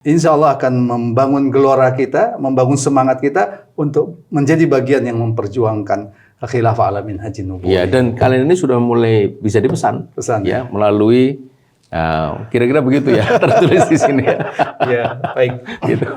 Insya Allah akan membangun gelora kita, membangun semangat kita untuk menjadi bagian yang memperjuangkan khilafah alamin haji nubuwah. Ya, dan kalian ini sudah mulai bisa dipesan, ya, melalui kira-kira begitu ya tertulis di sini ya. Ya, baik. Gitu.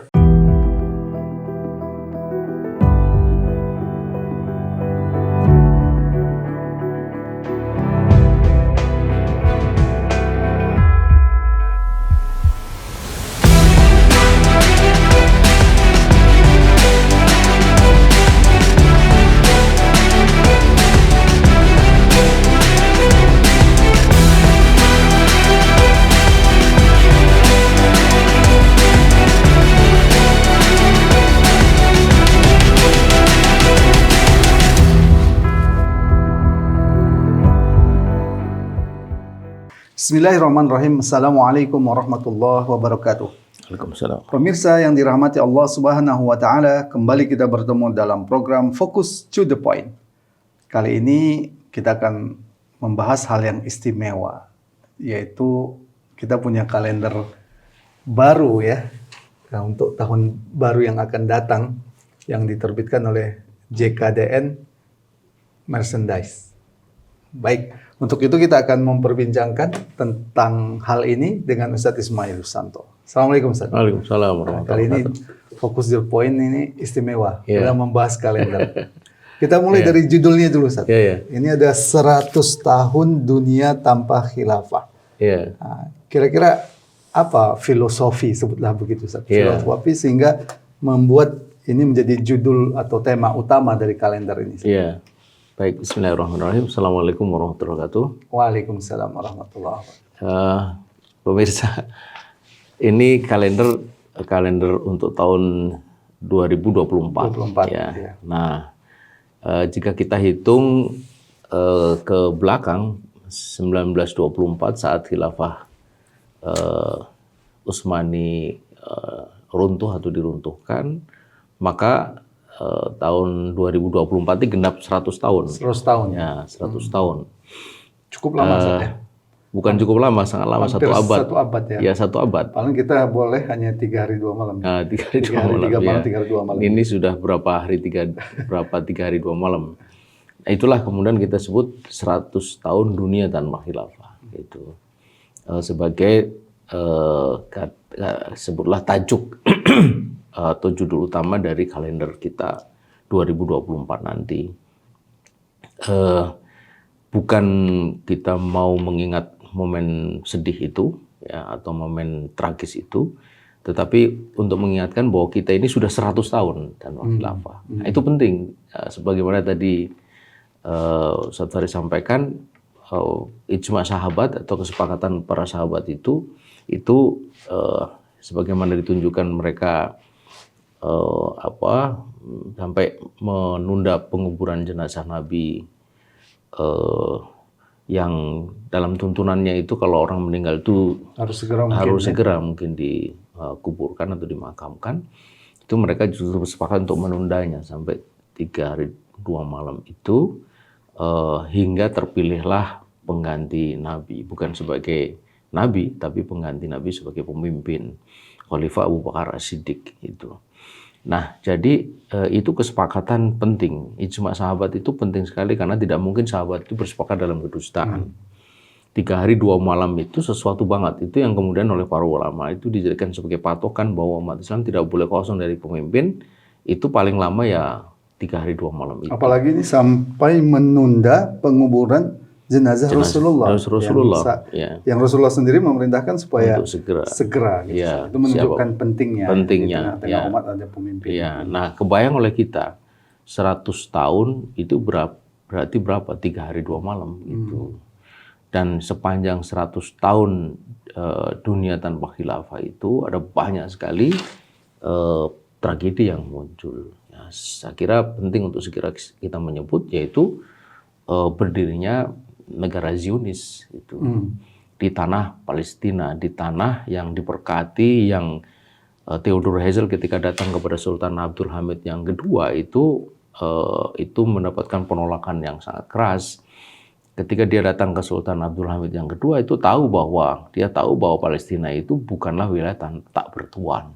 Bismillahirrahmanirrahim. Assalamualaikum warahmatullahi wabarakatuh. Waalaikumsalam. Pemirsa yang dirahmati Allah Subhanahu wa taala, kembali kita bertemu dalam program Focus to the Point. Kali ini kita akan membahas hal yang istimewa, yaitu kita punya kalender baru ya, untuk tahun baru yang akan datang, yang diterbitkan oleh JKDN Merchandise. Baik, untuk itu kita akan memperbincangkan tentang hal ini dengan Ustadz Ismail Susanto. Assalamualaikum Ustadz. Waalaikumsalam warahmatullahi Kali ini Fokus the Point ini istimewa, dalam membahas kalender. Kita mulai dari judulnya dulu Ustadz. Ini ada 100 tahun dunia tanpa khilafah. Nah, kira-kira apa filosofi, sebutlah begitu Ustadz, filosofi sehingga membuat ini menjadi judul atau tema utama dari kalender ini. Baik, bismillahirrahmanirrahim. Assalamualaikum warahmatullahi wabarakatuh. Waalaikumsalam warahmatullahi wabarakatuh. Pemirsa, ini kalender untuk tahun 2024. Ya. Nah, jika kita hitung ke belakang 1924 saat khilafah Utsmani runtuh atau diruntuhkan, maka tahun 2024 ini genap 100 tahun. 100 tahun. Ya, 100 tahun. Cukup lama saja. Bukan cukup lama, sangat lama. Hampir 1 abad. 1 abad ya. Ya, 1 abad. Paling kita boleh hanya 3 hari 2 malam. 3 hari 2 malam. 3 malam, 3 hari 2 malam. Ini sudah berapa hari 3 hari 2 malam. Nah, itulah kemudian kita sebut 100 tahun dunia tanpa khilafah. Gitu. Sebagai sebutlah tajuk atau judul utama dari kalender kita 2024 nanti. Bukan kita mau mengingat momen sedih itu ya, atau momen tragis itu, tetapi untuk mengingatkan bahwa kita ini sudah 100 tahun tanpa khilafah. Nah, itu penting. Sebagaimana tadi Ustaz Farid sampaikan, ijma sahabat atau kesepakatan para sahabat itu sebagaimana ditunjukkan mereka sampai menunda penguburan jenazah Nabi, yang dalam tuntunannya itu kalau orang meninggal itu harus segera mungkin dikuburkan atau dimakamkan. Itu mereka justru bersepakat untuk menundanya sampai 3 hari 2 malam itu, hingga terpilihlah pengganti Nabi, bukan sebagai Nabi tapi pengganti Nabi sebagai pemimpin, Khalifah Abu Bakar As-Siddiq itu. Nah, jadi itu kesepakatan penting. Ijma sahabat itu penting sekali karena tidak mungkin sahabat itu bersepakat dalam kedustaan. 3 hari 2 malam itu sesuatu banget. Itu yang kemudian oleh para ulama itu dijadikan sebagai patokan bahwa umat Islam tidak boleh kosong dari pemimpin. Itu paling lama ya 3 hari 2 malam itu. Apalagi ini sampai menunda penguburan jenazah Rasulullah. Yang Rasulullah sendiri memerintahkan supaya untuk segera gitu. Itu menunjukkan pentingnya tengah umat ada pemimpin. Nah, kebayang oleh kita 100 tahun itu berarti berapa? 3 hari 2 malam itu. Dan sepanjang 100 tahun dunia tanpa khilafah itu ada banyak sekali tragedi yang muncul. Saya kira penting untuk segera kita menyebut, yaitu berdirinya negara Zionis itu di tanah Palestina, di tanah yang diberkati, yang Theodor Herzl ketika datang kepada Sultan Abdul Hamid yang kedua itu mendapatkan penolakan yang sangat keras. ketika dia datang ke Sultan Abdul Hamid yang kedua itu dia tahu bahwa Palestina itu bukanlah wilayah tak bertuan.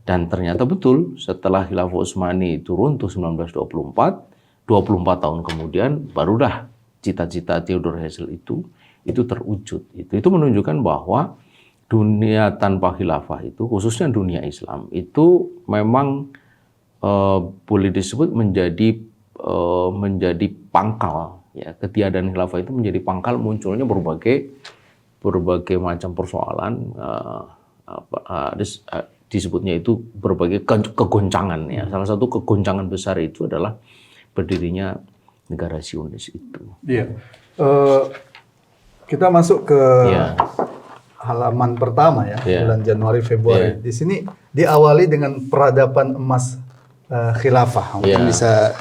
Dan ternyata betul setelah Khilafah Utsmani itu runtuh 1924, 24 tahun kemudian barulah cita-cita Theodor Herzl itu terwujud. Itu menunjukkan bahwa dunia tanpa khilafah itu, khususnya dunia Islam itu memang boleh disebut menjadi pangkal. Ya, ketiadaan khilafah itu menjadi pangkal munculnya berbagai macam persoalan, disebutnya itu berbagai kegoncangan. Ya. Salah satu kegoncangan besar itu adalah berdirinya negara Zionis itu. Iya. Kita masuk ke halaman pertama ya, bulan Januari Februari. Di sini diawali dengan peradaban emas khilafah. Mungkin bisa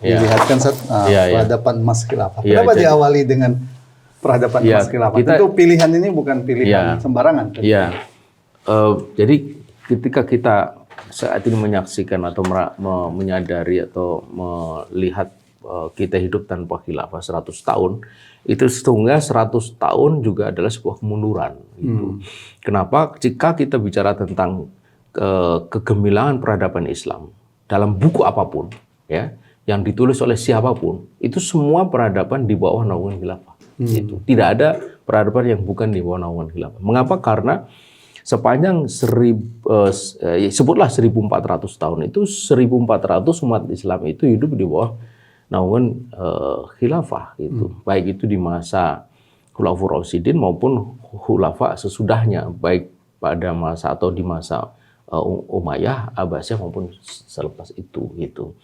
dilihatkan peradaban emas khilafah. Kenapa diawali dengan peradaban emas khilafah? Tentu pilihan ini bukan pilihan sembarangan. Iya. Jadi ketika kita saat ini menyaksikan atau menyadari atau melihat kita hidup tanpa khilafah 100 tahun, itu sesungguhnya 100 tahun juga adalah sebuah kemunduran. Gitu. Kenapa? Jika kita bicara tentang kegemilangan peradaban Islam dalam buku apapun, ya, yang ditulis oleh siapapun, itu semua peradaban di bawah naungan khilafah. Itu tidak ada peradaban yang bukan di bawah naungan khilafah. Mengapa? Karena sepanjang sebutlah 1400 tahun itu 1400 umat Islam itu hidup di bawah naungan khilafah gitu. Baik itu di masa Khulafaur Rasyidin maupun khulafa sesudahnya, baik pada masa atau di masa Umayyah, Abbasiyah maupun selepas itu gitu.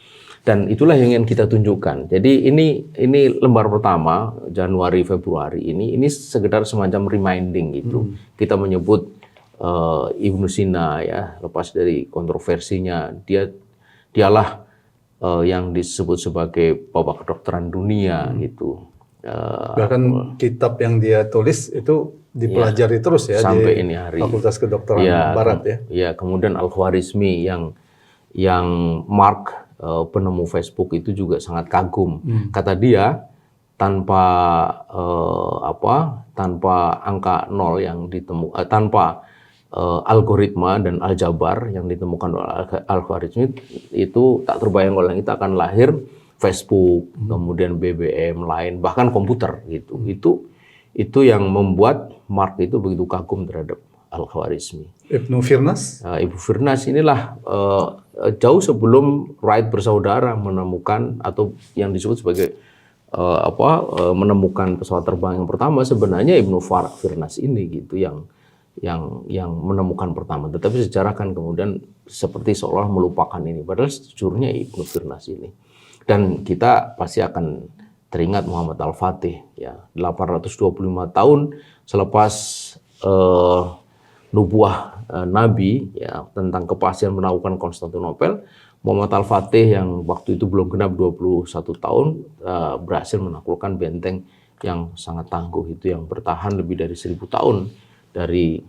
Dan itulah yang ingin kita tunjukkan. Jadi ini lembar pertama Januari Februari ini sekedar semacam reminding gitu. Kita menyebut Ibnu Sina ya, lepas dari kontroversinya, dialah yang disebut sebagai bapak kedokteran dunia gitu. Bahkan kitab yang dia tulis itu dipelajari terus ya sampai di ini hari. Fakultas Kedokteran Barat ya. Ya, kemudian Al-Khwarizmi yang Mark penemu Facebook itu juga sangat kagum. Kata dia tanpa angka 0 yang ditemukan, tanpa algoritma dan aljabar yang ditemukan oleh Al-Khwarizmi itu tak terbayang oleh kita akan lahir Facebook, kemudian BBM lain, bahkan komputer gitu. Itu yang membuat Mark itu begitu kagum terhadap Al-Khwarizmi. Ibnu Firnas? Ibnu Firnas inilah jauh sebelum Wright bersaudara menemukan atau yang disebut sebagai menemukan pesawat terbang yang pertama, sebenarnya Ibnu Firnas ini gitu yang menemukan pertama. Tetapi sejarah kan kemudian seperti seolah melupakan ini. Padahal sejujurnya Ibnu Firnas ini. Dan kita pasti akan teringat Muhammad Al-Fatih ya, 825 tahun selepas nubuah Nabi ya tentang kepastian menaklukkan Konstantinopel, Muhammad Al-Fatih yang waktu itu belum genap 21 tahun berhasil menaklukkan benteng yang sangat tangguh itu, yang bertahan lebih dari 1000 tahun dari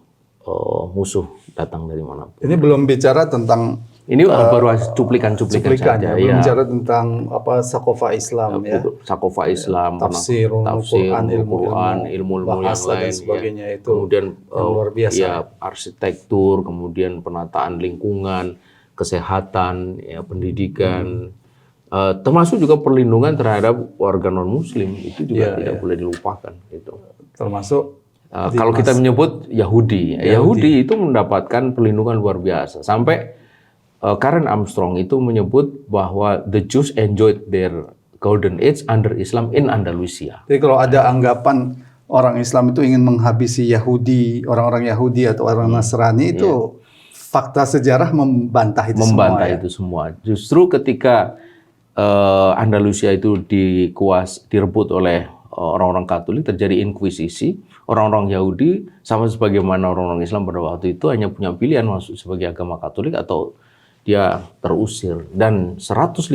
musuh datang dari mana. Ini belum bicara tentang baru cuplikan-cuplikan saja. Belum bicara tentang sakofa Islam ya. Sakofa Islam, tafsir, Quran, ilmu yang lain, sebagainya itu. Kemudian luar biasa. Ya, arsitektur, kemudian penataan lingkungan, kesehatan, ya, pendidikan, termasuk juga perlindungan terhadap warga non Muslim itu juga tidak boleh dilupakan. Gitu. Termasuk kalau kita menyebut Yahudi itu mendapatkan perlindungan luar biasa. Sampai Karen Armstrong itu menyebut bahwa the Jews enjoyed their golden age under Islam in Andalusia. Jadi kalau ada anggapan orang Islam itu ingin menghabisi Yahudi, orang-orang Yahudi atau orang Nasrani itu fakta sejarah membantah itu semua. Justru ketika Andalusia itu direbut oleh orang-orang Katolik, terjadi inkuisisi. Orang-orang Yahudi sama sebagaimana orang-orang Islam pada waktu itu hanya punya pilihan masuk sebagai agama Katolik atau dia terusir. Dan 150.000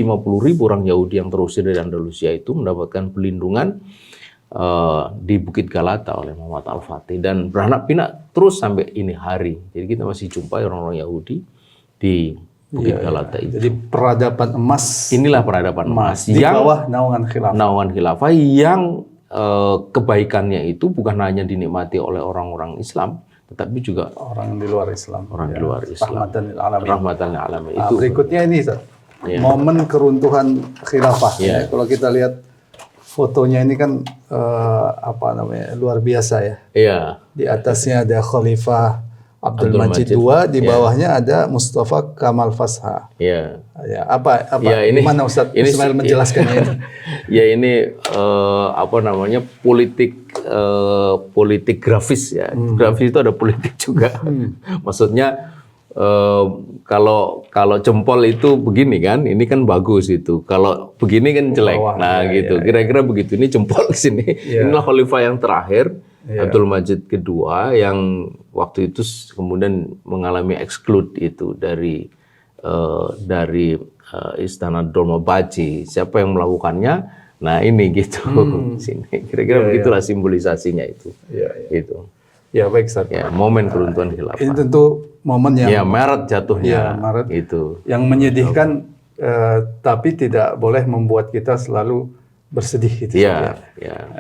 orang Yahudi yang terusir dari Andalusia itu mendapatkan perlindungan di Bukit Galata oleh Muhammad Al-Fatih dan beranak pinak terus sampai ini hari. Jadi kita masih jumpai orang-orang Yahudi di Bukit Galata itu. Jadi peradaban emas. Inilah peradaban emas di bawah naungan khilafah. Naungan khilafah yang kebaikannya itu bukan hanya dinikmati oleh orang-orang Islam, tetapi juga orang di luar Islam. Orang di luar Islam. Rahmatan lil alamin. Rahmatan lil alamin. Nah, Itu berikutnya ini Ustaz. Momen keruntuhan khilafah. Ya. Kalau kita lihat fotonya ini kan luar biasa ya. Iya. Di atasnya ada Khalifah Abdul Majid II, di bawahnya ada Mustafa Kamal Fasha. Iya. Ya, gimana Ustaz Ismail menjelaskannya ini? Ya ini politik grafis ya. Grafis itu ada politik juga. Maksudnya kalau jempol itu begini kan, ini kan bagus itu. Kalau begini kan jelek. Nah gitu. Kira-kira begitu. Ini jempol di sini. Inilah khalifah yang terakhir. Abdul Majid kedua yang waktu itu kemudian mengalami exclude itu dari Istana Dolmabahce. Siapa yang melakukannya? Nah ini gitu. Sini kira-kira begitulah simbolisasinya itu. Itu. Ya baik Ustaz. Ya, momen keruntuhan khilafah. Ini tentu momen yang Maret jatuhnya. Maret. Itu. Yang menyedihkan tapi tidak boleh membuat kita selalu bersedih gitu. Ya,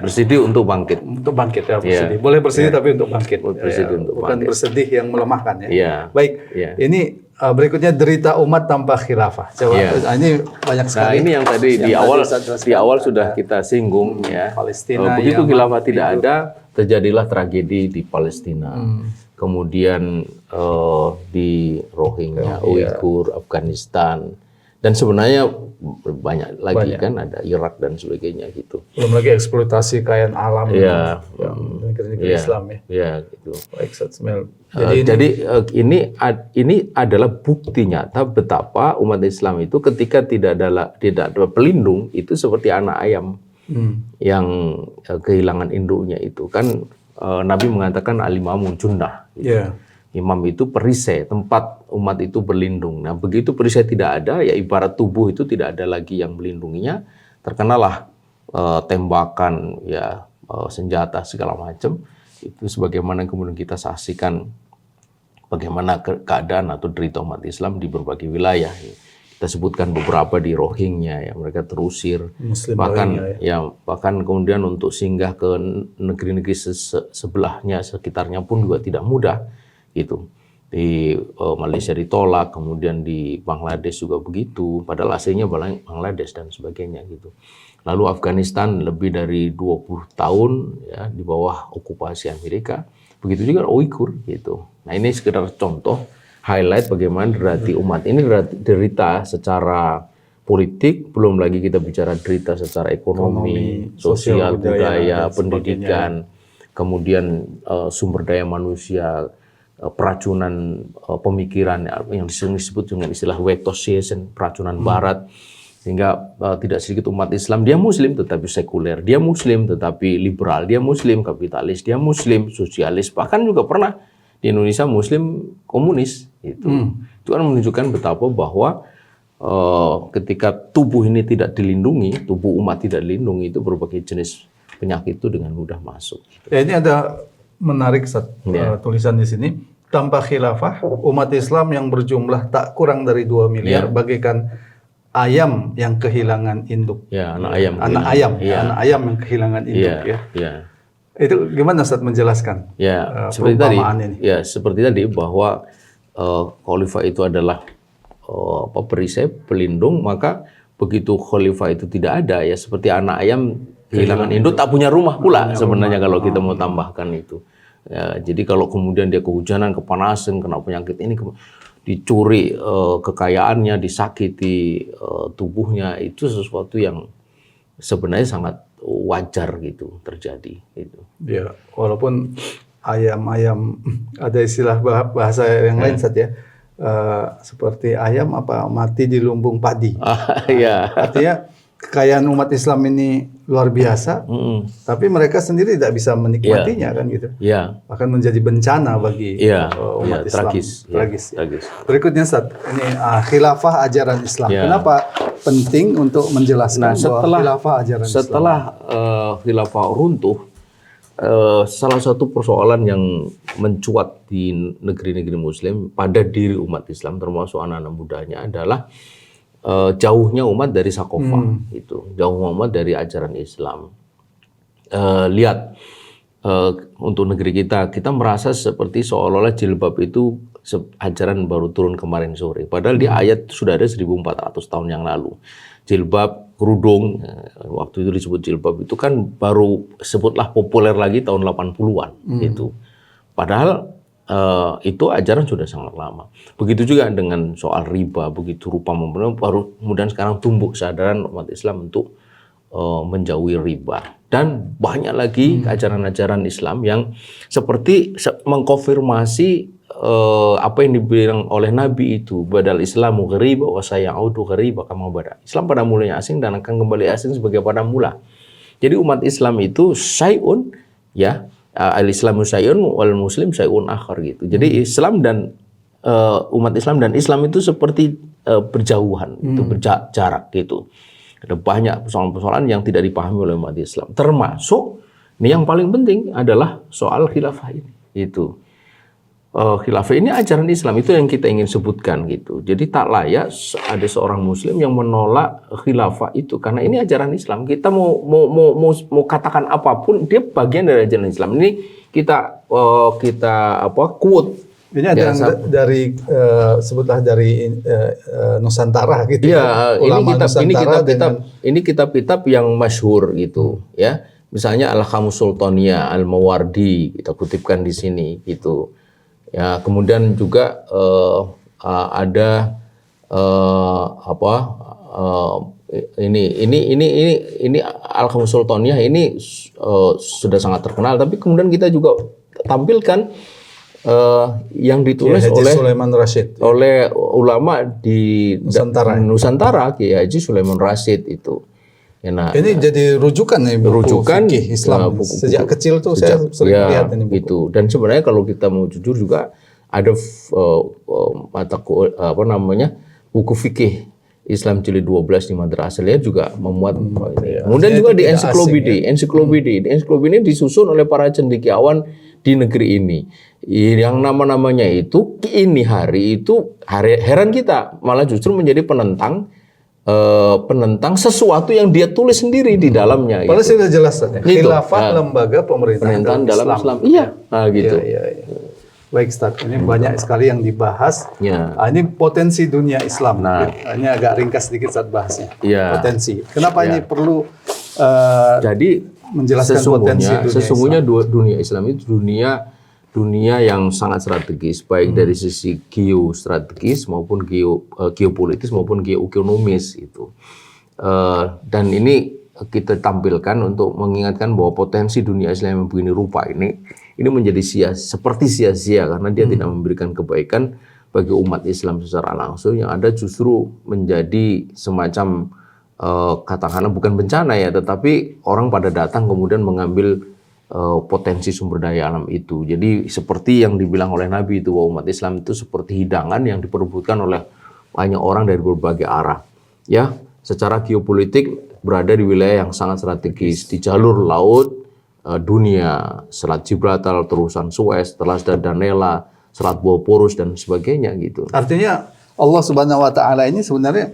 bersedih untuk bangkit. Untuk bangkit ya, bersedih. Boleh bersedih tapi untuk bangkit. Bersedih untuk bukan bangkit. Bersedih yang melemahkan ya. Iya. Baik. Ini berikutnya derita umat tanpa khilafah. Coba ini banyak sekali. Nah, ini yang tadi di awal sudah kita singgung ya. Palestina. Begitu khilafah tidak ada, terjadilah tragedi di Palestina. Kemudian di Rohingya, Uighur, Afghanistan. Dan sebenarnya banyak lagi kan, ada Irak dan sebagainya gitu. Belum lagi eksploitasi kekayaan alam negeri-negeri Islam ya. Iya gitu. Baik, Ismail. Jadi ini adalah bukti nyata betapa umat Islam itu ketika tidak ada pelindung itu seperti anak ayam yang kehilangan induknya itu kan. Nabi mengatakan al-imamu junnah. Gitu. Imam itu perisai, tempat umat itu berlindung. Nah, begitu perisai tidak ada, ya ibarat tubuh itu tidak ada lagi yang melindunginya, terkenalah tembakan, senjata segala macam. Itu sebagaimana kemudian kita saksikan bagaimana keadaan atau derita umat Islam di berbagai wilayah. Kita sebutkan beberapa di Rohingya, ya mereka terusir, bahkan kemudian untuk singgah ke negeri-negeri sebelahnya, sekitarnya pun juga tidak mudah. Gitu. Di Malaysia ditolak, kemudian di Bangladesh juga begitu, padahal aslinya Bangladesh dan sebagainya gitu. Lalu Afghanistan lebih dari 20 tahun ya di bawah okupasi Amerika. Begitu juga Uighur gitu. Nah, ini sekedar contoh highlight bagaimana derita umat ini derita secara politik, belum lagi kita bicara derita secara ekonomi, sosial, budaya, pendidikan, kemudian sumber daya manusia, peracunan pemikiran yang disebut dengan istilah Wetosiasen, peracunan Barat, sehingga tidak sedikit umat Islam, dia Muslim tetapi sekuler, dia Muslim tetapi liberal, dia Muslim kapitalis, dia Muslim sosialis, bahkan juga pernah di Indonesia Muslim komunis. Itu kan menunjukkan betapa bahwa ketika tubuh ini tidak dilindungi, tubuh umat tidak dilindungi, itu berbagai jenis penyakit itu dengan mudah masuk. Ya, ini ada menarik tulisan di sini. Tanpa khilafah, umat Islam yang berjumlah tak kurang dari 2 miliar bagaikan ayam yang kehilangan induk. Ya, anak ayam. Anak ayam yang kehilangan induk Itu gimana Ustaz menjelaskan? Ya, seperti tadi. Ini? Ya, seperti tadi bahwa khalifah itu adalah perisai, pelindung, maka begitu khalifah itu tidak ada, ya seperti anak ayam kehilangan induk, tak punya rumah pula sebenarnya kalau kita mau tambahkan itu. Ya, jadi kalau kemudian dia kehujanan, kepanasan, kena penyakit ini, dicuri kekayaannya, disakiti tubuhnya, itu sesuatu yang sebenarnya sangat wajar gitu terjadi. Gitu. Ya, walaupun ayam-ayam ada istilah bahasa yang lain Ustaz ya. Seperti ayam mati di lumbung padi. Artinya kekayaan umat Islam ini luar biasa, tapi mereka sendiri tidak bisa menikmatinya kan gitu. Bahkan menjadi bencana bagi umat Islam. Tragis. Berikutnya Ustaz, ini khilafah ajaran Islam. Kenapa penting untuk menjelaskan bahwa khilafah ajaran Islam? Setelah khilafah runtuh, salah satu persoalan yang mencuat di negeri-negeri Muslim pada diri umat Islam, termasuk anak-anak mudanya, adalah jauhnya umat dari sakofah, jauh umat dari ajaran Islam. lihat untuk negeri kita merasa seperti seolah-olah jilbab itu ajaran baru turun kemarin sore. Padahal di ayat sudah ada 1400 tahun yang lalu. Jilbab, kerudung, waktu itu disebut jilbab itu kan baru sebutlah populer lagi tahun 80-an itu. Padahal itu ajaran sudah sangat lama. Begitu juga dengan soal riba, begitu rupa membenar, baru kemudian sekarang tumbuh kesadaran umat Islam untuk menjauhi riba. Dan banyak lagi ajaran-ajaran Islam yang seperti mengkonfirmasi apa yang dibilang oleh Nabi itu, badal Islamu ghariba wa sayaudu ghariba kama bada. Islam pada mulanya asing dan akan kembali asing sebagai pada mula. Jadi umat Islam itu syai'un, ya, al-Islamu syai'un wal muslim syai'un akhar gitu. Jadi Islam dan umat Islam dan Islam itu seperti berjauhan, itu berjarak gitu. Ada banyak persoalan-persoalan yang tidak dipahami oleh umat Islam. Termasuk ini yang paling penting adalah soal khilafah ini. Itu khilafah ini ajaran Islam, itu yang kita ingin sebutkan gitu. Jadi tak layak ada seorang Muslim yang menolak khilafah itu karena ini ajaran Islam. Kita mau katakan apapun, dia bagian dari ajaran Islam. Ini kita quote. Ini ada dari sebutlah dari Nusantara gitu. Ya, ini kitab-kitab yang masyhur gitu, ya. Misalnya Al-Khamus Sultaniyah, Al-Mawardi, kita kutipkan di sini gitu. Ya, kemudian juga ada ini Al-Khamus Sultaniyah ini sudah sangat terkenal, tapi kemudian kita juga tampilkan yang ditulis oleh Sulaiman Rasyid, oleh ulama di Nusantara, Kiai Haji Sulaiman Rasyid itu. Ya, nah, ini jadi rujukan nih, rujukan fikih Islam. Sejak kecil tuh saya sering lihat ini buku. Gitu. Dan sebenarnya kalau kita mau jujur juga ada buku fikih Islam jilid 12 di Madrasah Aliyah juga memuat ini. Kemudian juga di ensiklopedia ini disusun oleh para cendekiawan di negeri ini. Yang nama-namanya itu ini hari heran kita malah justru menjadi penentang sesuatu yang dia tulis sendiri di dalamnya. Padahal sudah jelas ya. Khilafah lembaga pemerintahan dalam Islam. Iya, nah gitu. Iya. Baik, Ustaz, ini banyak sekali yang dibahas. Ya. Ini potensi dunia Islam. Nah, ini agak ringkas sedikit saat bahasnya. Ya. Potensi. Kenapa ini perlu jadi menjelaskan potensi sesungguhnya dunia Islam itu dunia yang sangat strategis, baik dari sisi geostrategis maupun geopolitis maupun geoekonomis itu. Dan ini kita tampilkan untuk mengingatkan bahwa potensi dunia Islam yang begini rupa ini menjadi seperti sia-sia karena dia tidak memberikan kebaikan bagi umat Islam secara langsung, yang ada justru menjadi semacam katakanlah bukan bencana ya, tetapi orang pada datang kemudian mengambil potensi sumber daya alam itu. Jadi seperti yang dibilang oleh Nabi itu, bahwa umat Islam itu seperti hidangan yang diperebutkan oleh banyak orang dari berbagai arah. Ya, secara geopolitik berada di wilayah yang sangat strategis, di jalur laut dunia, Selat Gibraltar, terusan Suez, Telas Dardanella, Selat Bosporus dan sebagainya gitu. Artinya Allah Subhanahu wa taala ini sebenarnya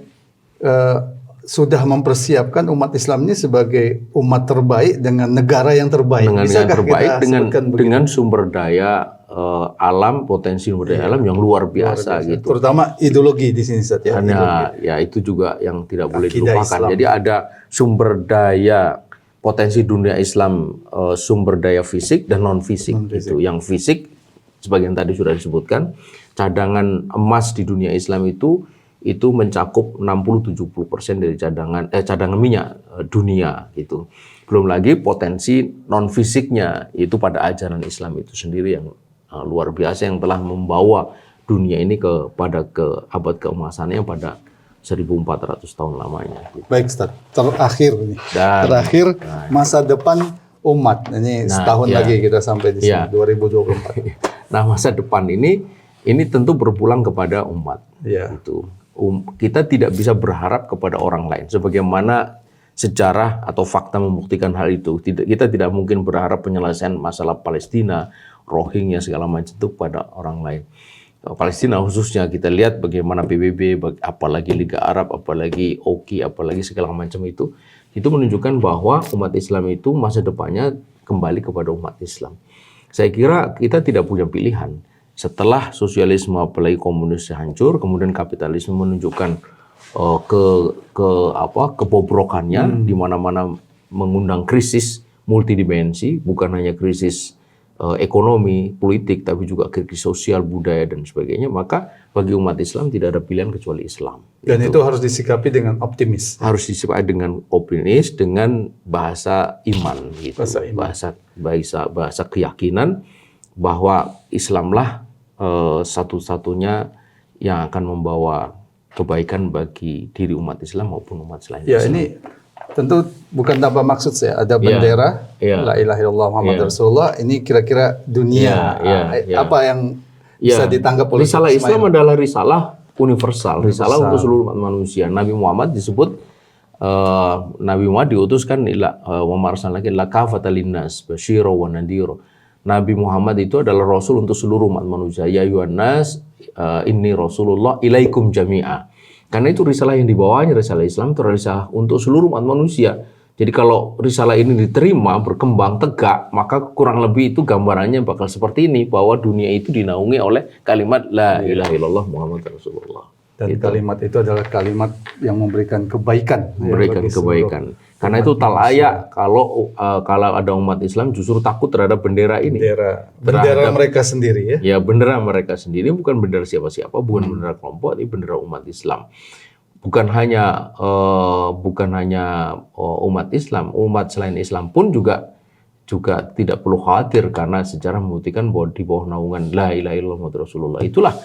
sudah mempersiapkan umat Islam ini sebagai umat terbaik dengan negara yang terbaik. Dengan sumber daya alam, potensi sumber daya alam yang luar biasa gitu. Terutama ideologi di sini, Ustaz, ya. Ya itu juga yang tidak boleh dilupakan. Jadi ada sumber daya potensi dunia Islam, sumber daya fisik dan non fisik gitu. Yang fisik sebagian tadi sudah disebutkan, cadangan emas di dunia Islam itu mencakup 60-70% dari cadangan minyak dunia gitu. Belum lagi potensi non fisiknya, itu pada ajaran Islam itu sendiri yang luar biasa, yang telah membawa dunia ini ke abad keemasannya pada 1400 tahun lamanya gitu. Baik, Ustaz, terakhir masa depan umat ini setahun lagi kita sampai di sini 2024. Nah, masa depan ini tentu berpulang kepada umat. Gitu. Kita tidak bisa berharap kepada orang lain, sebagaimana sejarah atau fakta membuktikan hal itu. Kita tidak mungkin berharap penyelesaian masalah Palestina, Rohingya segala macam itu pada orang lain. Palestina khususnya, kita lihat bagaimana PBB, apalagi Liga Arab, apalagi OKI, apalagi segala macam itu menunjukkan bahwa umat Islam itu masa depannya kembali kepada umat Islam. Saya kira kita tidak punya pilihan. Setelah sosialisme apalagi komunis hancur, kemudian kapitalisme menunjukkan kebobrokannya, di mana-mana mengundang krisis multidimensi, bukan hanya krisis ekonomi, politik, tapi juga krisis sosial, budaya, dan sebagainya. Maka bagi umat Islam tidak ada pilihan kecuali Islam. Dan itu harus disikapi dengan optimis. Harus disikapi dengan optimis, dengan bahasa iman, gitu. Bahasa keyakinan bahwa Islamlah satu-satunya yang akan membawa kebaikan bagi diri umat Islam maupun umat selain Islam. Ini tentu bukan tanpa maksud saya. Ada bendera, La ilaha illallah Muhammad Rasulullah. Ini kira-kira dunia. Apa yang bisa ditangkap oleh risalah Islam adalah risalah universal. Risalah untuk seluruh umat manusia. Nabi Muhammad disebut, Nabi Muhammad diutuskan wa ma arsalnaka illa kafatan linnas basyira wa nadhira. Nabi Muhammad itu adalah rasul untuk seluruh umat manusia. Ya ayyuhan nas inni rasulullah ilaikum jami'a. Karena itu risalah yang dibawanya, risalah Islam itu risalah untuk seluruh umat manusia. Jadi kalau risalah ini diterima, berkembang, tegak, maka kurang lebih itu gambarannya bakal seperti ini, bahwa dunia itu dinaungi oleh kalimat La ilaha illallah Muhammad Rasulullah. Dan kalimat itu adalah kalimat yang memberikan kebaikan. Memberikan kebaikan. Karena itu tak layak kalau ada umat Islam justru takut terhadap bendera ini. Bendera mereka sendiri ya? Ya, bendera mereka sendiri, bukan bendera siapa-siapa, bukan bendera kelompok, tapi bendera umat Islam. Bukan hanya umat Islam, umat selain Islam pun juga tidak perlu khawatir, karena sejarah membuktikan bahwa di bawah naungan La ilaha illallah Muhammad Rasulullah itulah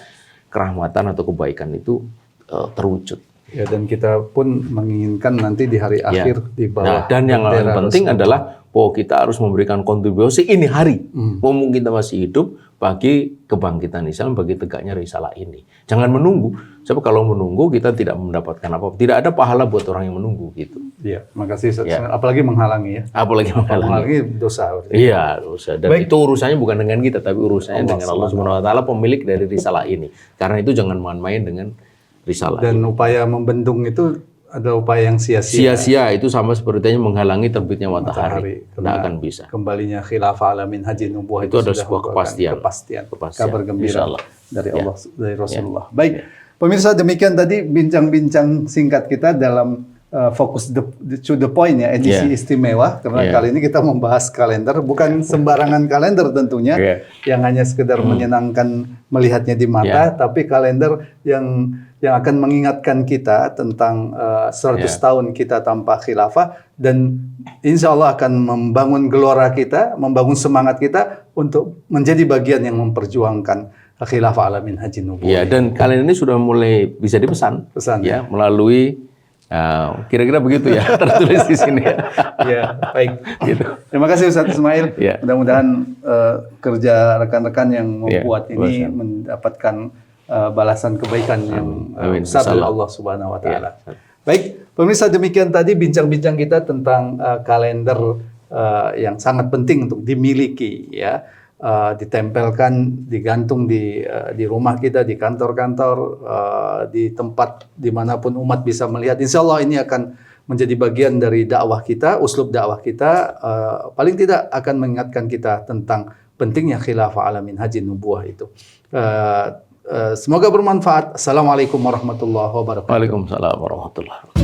kerahmatan atau kebaikan itu terwujud. Ya, dan kita pun menginginkan nanti di hari akhir di bawah. Dan yang paling penting adalah bahwa kita harus memberikan kontribusi ini hari, mumpung kita masih hidup, bagi kebangkitan Islam, bagi tegaknya risalah ini. Jangan menunggu. Sebab kalau menunggu kita tidak mendapatkan apa-apa. Tidak ada pahala buat orang yang menunggu gitu. Iya, makasih. Apalagi menghalangi ya. Apalagi menghalangi dosa. Iya, dosa. Dan itu urusannya bukan dengan kita, tapi urusannya dengan Allah Subhanahu wa taala, pemilik dari risalah ini. Karena itu jangan main-main dengan risalah. Dan upaya membendung itu adalah upaya yang sia-sia. Sia-sia itu sama sepertinya menghalangi terbitnya matahari. Tidak akan bisa. Kembalinya khilafah alamin haji nubuwah itu adalah sebuah kepastian. Kabar gembira dari Allah, dari Rasulullah. Baik, pemirsa, demikian tadi bincang-bincang singkat kita dalam Fokus to the point ya, edisi istimewa. Karena kali ini kita membahas kalender, bukan sembarangan kalender tentunya, yang hanya sekedar menyenangkan melihatnya di mata, tapi kalender yang akan mengingatkan kita tentang 100 tahun kita tanpa khilafah, dan insya Allah akan membangun gelora kita, membangun semangat kita untuk menjadi bagian yang memperjuangkan khilafah alamin haji nubuwah. Ya, dan kalender ini sudah mulai bisa dipesan ya, melalui kira-kira begitu ya, tertulis di sini ya. Ya, baik. Gitu. Terima kasih Ustaz Ismail. Mudah-mudahan kerja rekan-rekan yang membuat ini mendapatkan balasan kebaikan yang besar dari Allah Subhanahu wa taala. Baik, pemirsa, demikian tadi bincang-bincang kita tentang kalender yang sangat penting untuk dimiliki ya. Ditempelkan, digantung di rumah kita, di kantor-kantor, di tempat dimanapun umat bisa melihat. Insya Allah ini akan menjadi bagian dari dakwah kita, uslub dakwah kita. Paling tidak akan mengingatkan kita tentang pentingnya khilafah alamin haji nubuwah itu. Semoga bermanfaat. Assalamualaikum warahmatullahi wabarakatuh. Waalaikumsalam warahmatullahi wabarakatuh.